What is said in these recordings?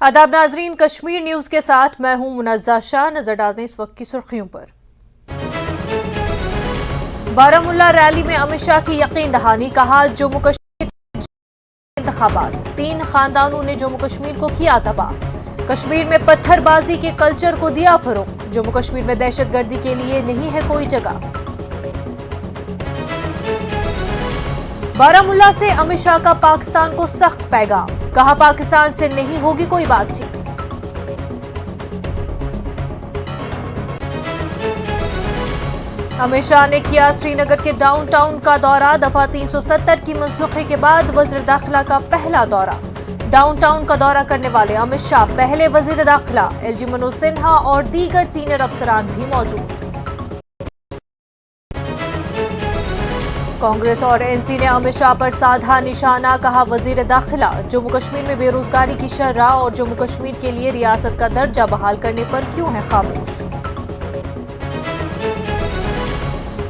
आदाब नाजरीन, कश्मीर न्यूज के साथ मैं हूं मुनज़्ज़ा शाह। नजर डालते हैं इस वक्त की सुर्खियों पर। बारामुल्ला रैली में अमित शाह की यकीन दहानी, कहा जम्मू कश्मीर इंतखाबात, 3 खानदानों ने जम्मू कश्मीर को किया तबाह। कश्मीर में पत्थरबाजी के कल्चर को दिया फरोग, जम्मू कश्मीर में दहशतगर्दी के लिए नहीं है कोई जगह। बारामुल्ला से अमित शाह का पाकिस्तान को सख्त पैगाम, कहा पाकिस्तान से नहीं होगी कोई बातचीत। अमित शाह ने किया श्रीनगर के डाउनटाउन का दौरा, दफा 370 की मनसूखी के बाद वज़ीर दाखिला का पहला दौरा। डाउनटाउन का दौरा करने वाले अमित शाह पहले वज़ीर दाखिला, एलजी मनोज सिन्हा और दीगर सीनियर अफसरान भी मौजूद। कांग्रेस और एनसी ने अमित शाह पर साधा निशाना, कहा वजीर दाखिला जम्मू कश्मीर में बेरोजगारी की शरह और जम्मू कश्मीर के लिए रियासत का दर्जा बहाल करने पर क्यों है खामोश।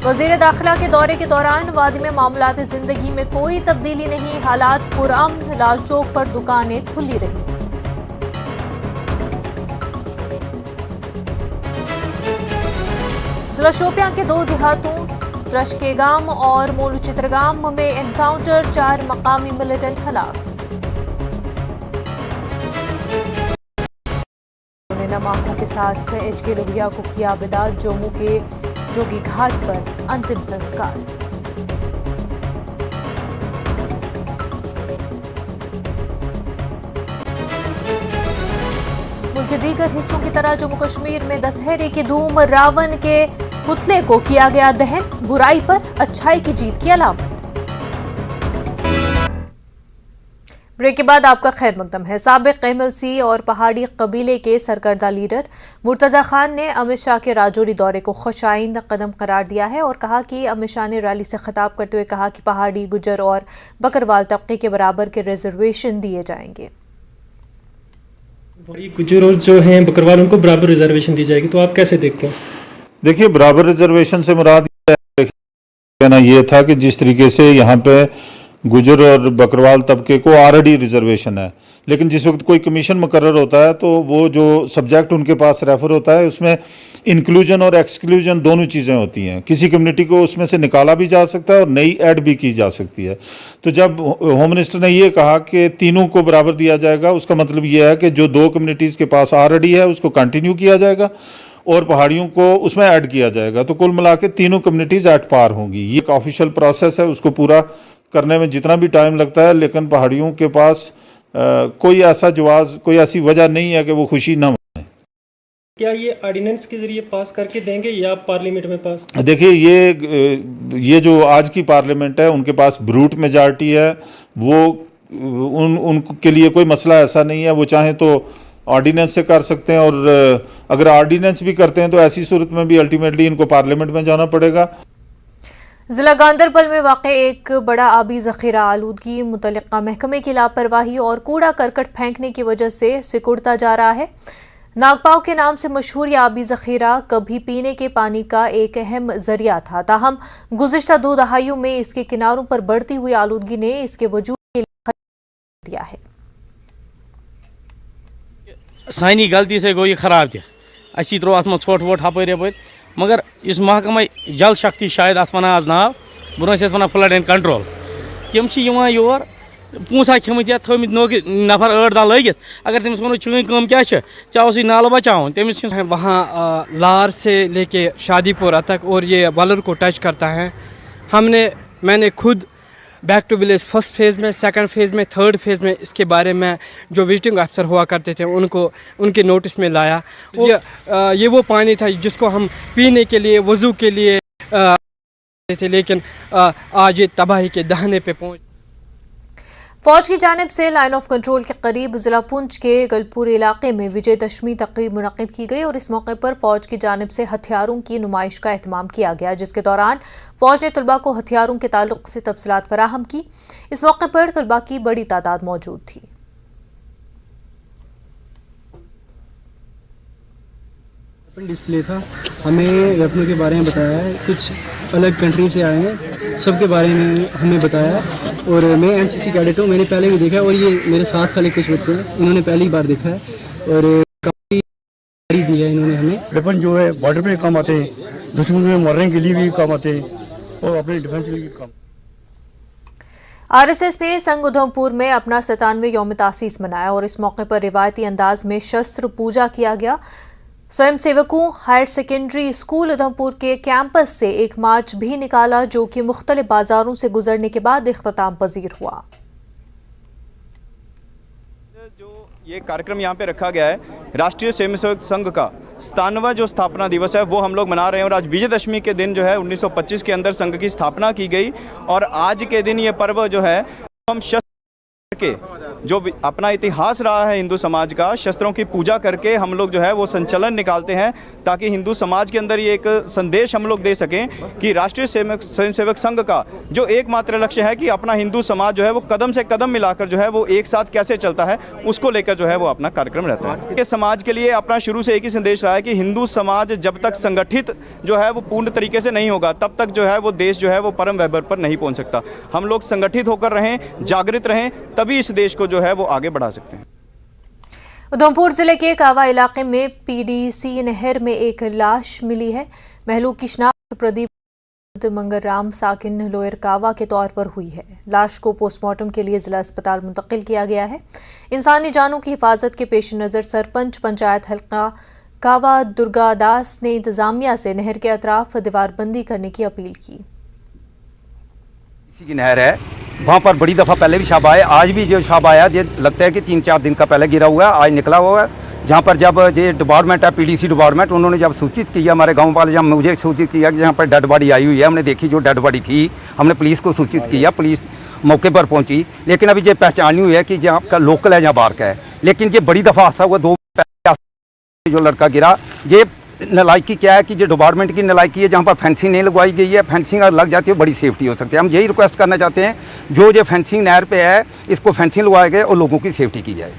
वजीर दाखिला के दौरे के दौरान वादी में मामलात जिंदगी में कोई तब्दीली नहीं, हालात पुरअमन, लाल चौक पर दुकानें खुली रही। जिला शोपियां के 2 देहातों रशकेगाम और मोलू चित्रगाम में एनकाउंटर, 4 मकामी मिलिटेंट हलाक। नम आंखों के साथ एचके लोहिया को किया विदा, जम्मू के जोगी घाट पर अंतिम संस्कार। मुल्क के दीगर हिस्सों की तरह जम्मू कश्मीर में दशहरे की धूम, रावण के पुतले को किया गया दहन, बुराई पर अच्छाई की जीत की अलामत। ब्रेक के बाद आपका खैर मकदम है। साबिक एमएलसी और पहाड़ी कबीले के सरकर्दा लीडर मुर्तजा खान ने अमित शाह के राजौरी दौरे को खुशाइंद कदम करार दिया है और कहा कि अमित शाह ने रैली से खिताब करते हुए कहा कि पहाड़ी, गुजर और बकरवाल तबके के बराबर के रिजर्वेशन दिए जाएंगे। गुजर और जो हैं बकरवाल, उनको बराबर रिजर्वेशन दी जाएगी, तो आप कैसे देखते हैं? देखिए, बराबर रिजर्वेशन से मुराद कहना ये था कि जिस तरीके से यहाँ पे गुजर और बकरवाल तबके को ऑलरेडी रिजर्वेशन है, लेकिन जिस वक्त कोई कमीशन मुकर्रर होता है तो वो जो सब्जेक्ट उनके पास रेफर होता है उसमें इंक्लूजन और एक्सक्लूजन दोनों चीज़ें होती हैं। किसी कम्युनिटी को उसमें से निकाला भी जा सकता है और नई ऐड भी की जा सकती है। तो जब होम मिनिस्टर ने ये कहा कि तीनों को बराबर दिया जाएगा, उसका मतलब ये है कि जो 2 कम्युनिटीज़ के पास ऑलरेडी है उसको कंटिन्यू किया जाएगा और पहाड़ियों को उसमें ऐड किया जाएगा। तो कुल मिला के तीनों कम्युनिटीज़ एट पार होंगी। ये एक ऑफिशियल प्रोसेस है, उसको पूरा करने में जितना भी टाइम लगता है, लेकिन पहाड़ियों के पास कोई ऐसा जवाब, कोई ऐसी वजह नहीं है कि वो खुशी ना मनाए। क्या ये ऑर्डिनेंस के जरिए पास करके देंगे या पार्लियामेंट में पास? देखिए, ये जो आज की पार्लियामेंट है उनके पास ब्रूट मेजॉरिटी है, वो उनके लिए कोई मसला ऐसा नहीं है। वो चाहें तो ऑर्डिनेंस से कर सकते हैं और अगर ऑर्डिनेंस भी करते हैं तो ऐसी सूरत में भी अल्टीमेटली इनको पार्लियामेंट में जाना पड़ेगा। जिला गांदरबल में वाक़े एक बड़ा आबी ज़ख़ीरा आलूदगी, मुतल्लिक़ा महकमे की लापरवाही और कूड़ा करकट फेंकने की वजह से सिकुड़ता जा रहा है। नागपाव के नाम से मशहूर यह आबी ज़ख़ीरा कभी पीने के पानी का एक अहम ज़रिया था, ताहम गुज़िश्ता 2 दहाइयों में इसके किनारों पर बढ़ती हुई आलूदगी ने इसके वजूद के लिए दिया है। सानी गलती से गो ये खराब तह, असी त्रो अत मे ोट वोट हपर यप, मगर इस महकमा जल शक्ति शायद अत वन आज नाव, ब्रोह वन फ्लड एंड कंट्रोल, तम योर पूसा खिमत या थमित नफर 8-10 लगित, अगर तमिस वो चुन कम क्या चाहे नाल बचाओ तमिस वहाँ लार से लेके शादीपुरा तक और ये वलर को टच करता है। मैंने खुद back to village first phase में, सेकंड फेज़ में, थर्ड फेज़ में इसके बारे में जो विजिटिंग अफसर हुआ करते थे उनके नोटिस में लाया। ये वो पानी था जिसको हम पीने के लिए, वज़ू के लिए थे, लेकिन आज ये तबाही के दहाने पे पहुँच। फौज की जानिब से लाइन ऑफ कंट्रोल के करीब जिला पुंछ के गलपुर इलाके में विजयदशमी तकरीब मुनक्किद की गई और इस मौके पर फौज की जानिब से हथियारों की नुमाइश का एहतमाम किया गया, जिसके दौरान फौज ने तलबा को हथियारों के ताल्लुक से तफसीलात फराहम की। इस मौके पर तलबा की बड़ी तादाद मौजूद थी। डिस्प्ले था, हमें वेपनों के बारे में बताया है, कुछ अलग कंट्री से आए हैं, सब के बारे में हमें बताया। और मैं एनसीसी कैडेट हूँ, मैंने पहले भी देखा है, और ये मेरे साथ वाले कुछ बच्चे हैं, इन्होंने पहली बार देखा है और काफ़ी दी है इन्होंने हमें। वेपन जो है बॉर्डर पे काम आते हैं, दुश्मन में मरने के लिए भी काम आते हैं और अपने डिफेंस के लिए काम। आरएसएस ने संघ उधमपुर में अपना 97वें यौम तासीस मनाया और इस मौके पर रिवायती अंदाज में शस्त्र पूजा किया गया। स्वयंसेवकों हायर सेकेंडरी स्कूल उधमपुर के कैंपस से एक मार्च भी निकाला जो कि मुख्तलिफ बाजारों से गुजरने के बाद इख्तिताम पजीर हुआ। जो ये कार्यक्रम यहाँ पे रखा गया है, राष्ट्रीय स्वयंसेवक संघ का 97वां जो स्थापना दिवस है वो हम लोग मना रहे हैं और आज विजयदशमी के दिन जो है 1925 के अंदर संघ की स्थापना की गई और आज के दिन ये पर्व जो है हम शस्त्र के जो अपना इतिहास रहा है हिंदू समाज का, शस्त्रों की पूजा करके हम लोग जो है वो संचलन निकालते हैं ताकि हिंदू समाज के अंदर ये एक संदेश हम लोग दे सकें कि राष्ट्रीय स्वयंसेवक संघ का जो एकमात्र लक्ष्य है कि अपना हिंदू समाज जो है वो कदम से कदम मिलाकर जो है वो एक साथ कैसे चलता है उसको लेकर जो है वो अपना कार्यक्रम रहता है। के समाज के लिए अपना शुरू से एक ही संदेश रहा है कि हिंदू समाज जब तक संगठित जो है वो पूर्ण तरीके से नहीं होगा तब तक जो है वो देश जो है वो परम वैभव पर नहीं पहुँच सकता। हम लोग संगठित होकर रहें, जागृत रहें, तभी इस देश को जो है वो आगे बढ़ा सकते हैं। उधमपुर जिले के कावा इलाके में पीडीसी नहर में एक लाश मिली है। महलूक की शनाख्त प्रदीप मंगर राम साकिन लोयर कावा के तौर पर हुई है। लाश को पोस्टमार्टम के लिए जिला अस्पताल मुंतकिल किया गया है। इंसानी जानों की हिफाजत के पेश नज़र सरपंच पंचायत हल्का कावा दुर्गा दास ने इंतजामिया से नहर के अतराफ दीवारबंदी करने की अपील की। इसी की नहर है, वहाँ पर बड़ी दफ़ा पहले भी शब आए, आज भी जो शब आया ये लगता है कि 3-4 दिन का पहले गिरा हुआ है, आज निकला हुआ है। जहाँ पर जब ये डिपार्टमेंट है पीडीसी डिपार्टमेंट, उन्होंने जब सूचित किया, हमारे गांव वाले जब मुझे सूचित किया कि यहाँ पर डेड बॉडी आई हुई है, हमने देखी जो डेड बॉडी थी, हमने पुलिस को सूचित किया, पुलिस मौके पर पहुँची, लेकिन अभी ये पहचान नहीं हुई है कि जहाँ का लोकल है या बाहर का है। लेकिन ये बड़ी दफ़ा हादसा हुआ, 2 जो लड़का गिरा, ये नलायकी क्या है कि जो डिपार्टमेंट की नलायकी है, जहाँ पर फेंसिंग नहीं लगवाई गई है, फेंसिंग अगर लग जाती है बड़ी सेफ्टी हो सकती है। हम यही रिक्वेस्ट करना चाहते हैं जो फेंसिंग नहर पे है इसको फेंसिंग लगवाए गए और लोगों की सेफ्टी की जाए।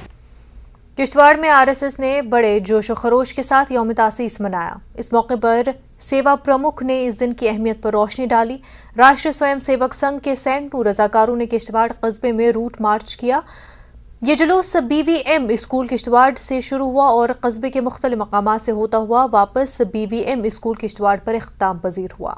किश्तवाड़ में आरएसएस ने बड़े जोश व खरोश के साथ यौम तासीस मनाया। इस मौके पर सेवा प्रमुख ने इस दिन की अहमियत पर रोशनी डाली। राष्ट्रीय स्वयं सेवक संघ के सैकड़ों रजाकारों ने किश्तवाड़ कस्बे में रूट मार्च किया। ये जुलूस बीवीएम स्कूल किश्तवाड़ से शुरू हुआ और कस्बे के मुख्तलिफ मकामात से होता हुआ वापस बीवीएम स्कूल किश्तवाड़ पर इख्तिताम पजीर हुआ।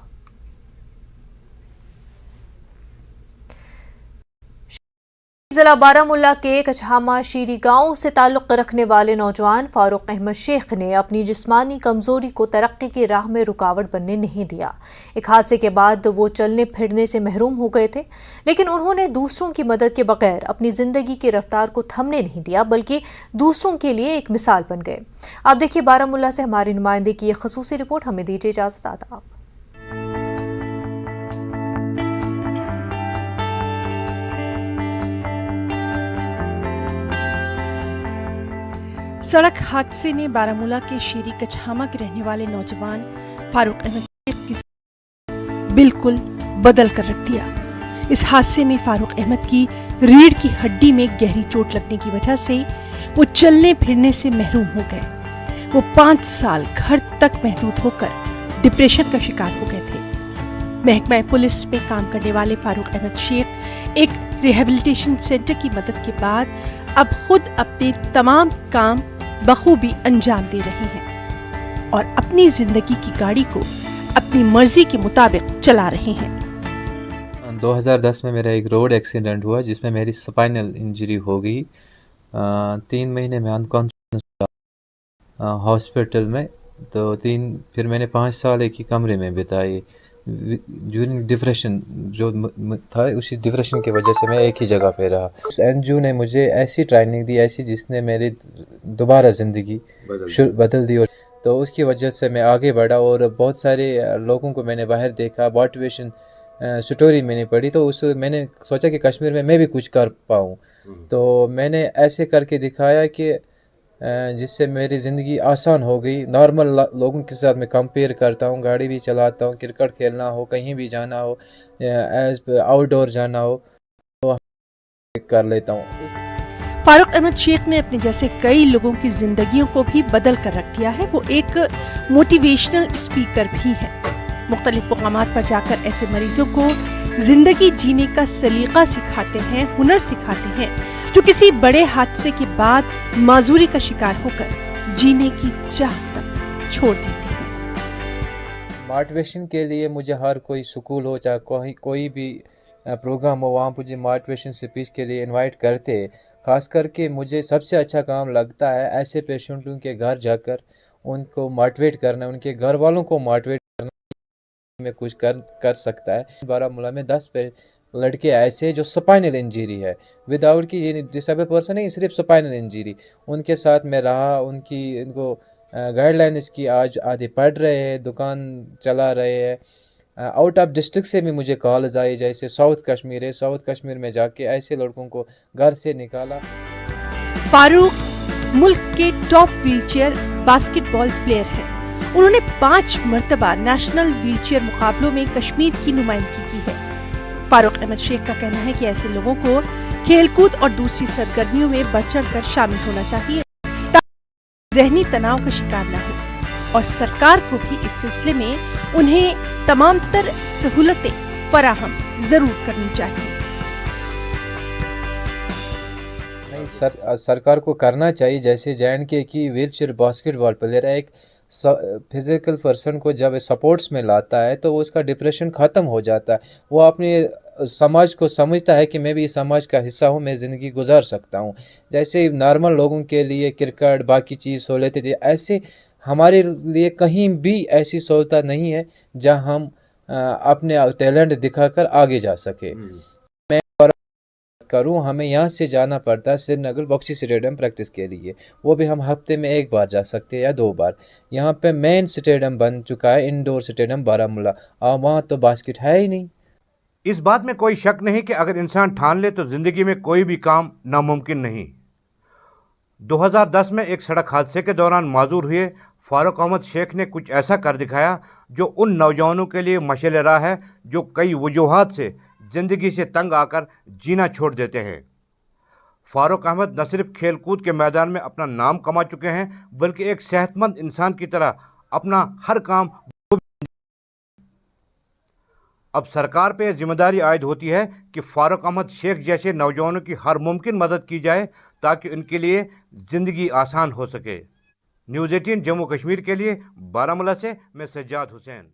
जिला बारामुल्ला के कछहामा शीरी गांव से ताल्लुक़ रखने वाले नौजवान फारूक अहमद शेख ने अपनी जिस्मानी कमजोरी को तरक्की की राह में रुकावट बनने नहीं दिया। एक हादसे के बाद वो चलने फिरने से महरूम हो गए थे, लेकिन उन्होंने दूसरों की मदद के बगैर अपनी जिंदगी की रफ्तार को थमने नहीं दिया, बल्कि दूसरों के लिए एक मिसाल बन गए। आप देखिए बारामुल्ला से हमारे नुमाइंदे की एक खसूसी रिपोर्ट। हमें दीजिए इजाजत, आदाब। सड़क हादसे ने बारामूला के शीरी कछहामा के रहने वाले नौजवान फारूक अहमद शेख की बिल्कुल बदल कर रख दिया। इस हादसे में फारूक अहमद की रीढ़ की हड्डी में गहरी चोट लगने की वजह से वो चलने फिरने से महरूम हो गए। वो 5 साल घर तक महदूद होकर डिप्रेशन का शिकार हो गए थे। महकमा पुलिस में काम करने वाले फारूक अहमद शेख एक रिहेबिलिटेशन सेंटर की मदद के बाद अब खुद अपने तमाम काम बखूबी अंजाम दे रहे हैं और अपनी जिंदगी की गाड़ी को अपनी मर्जी के मुताबिक चला रहे हैं। 2010 में मेरा एक रोड एक्सीडेंट हुआ जिसमें मेरी स्पाइनल इंजरी हो गई। 3 महीने में अनकॉन्शियस हॉस्पिटल में, तो फिर मैंने 5 साल एक ही कमरे में बिताए। ड्यूरिंग डिप्रेशन जो था, उसी डिप्रेशन की वजह से मैं एक ही जगह पे रहा। उस एनजीओ ने मुझे ऐसी ट्रेनिंग दी, ऐसी जिसने मेरी दोबारा ज़िंदगी बदल दी, और तो उसकी वजह से मैं आगे बढ़ा और बहुत सारे लोगों को मैंने बाहर देखा, मोटिवेशन स्टोरी मैंने पढ़ी, तो मैंने सोचा कि कश्मीर में मैं भी कुछ कर पाऊँ। तो मैंने ऐसे करके दिखाया कि जिससे मेरी ज़िंदगी आसान हो गई। नॉर्मल लोगों के साथ मैं कंपेयर करता हूँ, गाड़ी भी चलाता हूँ, क्रिकेट खेलना हो, कहीं भी जाना हो, आउटडोर जाना हो, तो कर लेता हूँ। फारूक अहमद शेख ने अपने जैसे कई लोगों की जिंदगियों को भी बदल कर रख दिया है। वो एक मोटिवेशनल स्पीकर भी है। मुख्तलिफ मुकामात पर जाकर ऐसे मरीजों को जिंदगी जीने का सलीका सिखाते हैं, हुनर सिखाते हैं, जो किसी बड़े हादसे के बाद माजूरी का शिकार होकर जीने की चाह तक छोड़ देते हैं। मोटिवेशन के लिए मुझे हर कोई स्कूल हो चाहे कोई भी प्रोग्राम हो, वहाँ मुझे मोटिवेशन स्पीच के लिए इनवाइट करते। ख़ास करके मुझे सबसे अच्छा काम लगता है ऐसे पेशेंटों के घर जाकर उनको मोटिवेट करना, उनके घर वालों को मोटिवेट करना में कुछ कर सकता है। बारामूला में 10 लड़के ऐसे हैं जो स्पाइनल इंजरी है, विदाउट की ये डिसेबल पर्सन है, सिर्फ स्पाइनल इंजरी। उनके साथ मैं रहा, इनको गाइडलाइंस की आज आधे पढ़ रहे हैं, दुकान चला रहे हैं। आउट ऑफ डिस्ट्रिक्ट से भी मुझे कॉल्स आई, जैसे साउथ कश्मीर है, साउथ कश्मीर में जाके ऐसे लड़कों को घर से निकाला। फारूक मुल्क के टॉप व्हीलचेयर बास्केटबॉल प्लेयर हैं। उन्होंने 5 मरतबा नेशनल व्हीलचेयर मुकाबलों में कश्मीर की नुमाइंदगी की है। फारूक अहमद शेख का कहना है कि ऐसे लोगों को खेलकूद और दूसरी सरगर्मियों में बढ़ चढ़ कर शामिल होना चाहिए ताकि ज़हनी तनाव का शिकार न हो, और सरकार को भी इस सिलसिले में उन्हें तमाम तर सहूलतें फराहम जरूर करनी चाहिए। नहीं, सरकार को करना चाहिए। जैसे JNK की व्हीलचेयर बास्केटबॉल प्लेयर एक फिजिकल पर्सन को जब सपोर्ट्स में लाता है तो उसका डिप्रेशन ख़त्म हो जाता है। वो अपने समाज को समझता है कि मैं भी इस समाज का हिस्सा हूँ, मैं ज़िंदगी गुजार सकता हूँ। जैसे नॉर्मल लोगों के लिए क्रिकेट बाकी चीज़ सहूलतें थी, ऐसे हमारे लिए कहीं भी ऐसी सहूलत नहीं है जहाँ हम अपने टैलेंट दिखाकर आगे जा सके। मैं करूँ, हमें यहाँ से जाना पड़ता है श्रीनगर बॉक्सी स्टेडियम प्रैक्टिस के लिए, वो भी हम हफ्ते में 1 बार जा सकते हैं या 2 बार। यहाँ पे मेन स्टेडियम बन चुका है, इंडोर स्टेडियम बारामूला, और वहाँ तो बास्केट है ही नहीं। इस बात में कोई शक नहीं कि अगर इंसान ठान ले तो ज़िंदगी में कोई भी काम नामुमकिन नहीं। 2010 में एक सड़क हादसे के दौरान माजूर हुए फारूक अहमद शेख ने कुछ ऐसा कर दिखाया जो उन नौजवानों के लिए मशाल राह है जो कई वजूहात से ज़िंदगी से तंग आकर जीना छोड़ देते हैं। फारूक अहमद न सिर्फ खेलकूद के मैदान में अपना नाम कमा चुके हैं, बल्कि एक सेहतमंद इंसान की तरह अपना हर काम। अब सरकार पे जिम्मेदारी आयद होती है कि फारूक अहमद शेख जैसे नौजवानों की हर मुमकिन मदद की जाए ताकि उनके लिए ज़िंदगी आसान हो सके। न्यूज़ 18 जम्मू कश्मीर के लिए बारामूला से मैं सज्जाद हुसैन।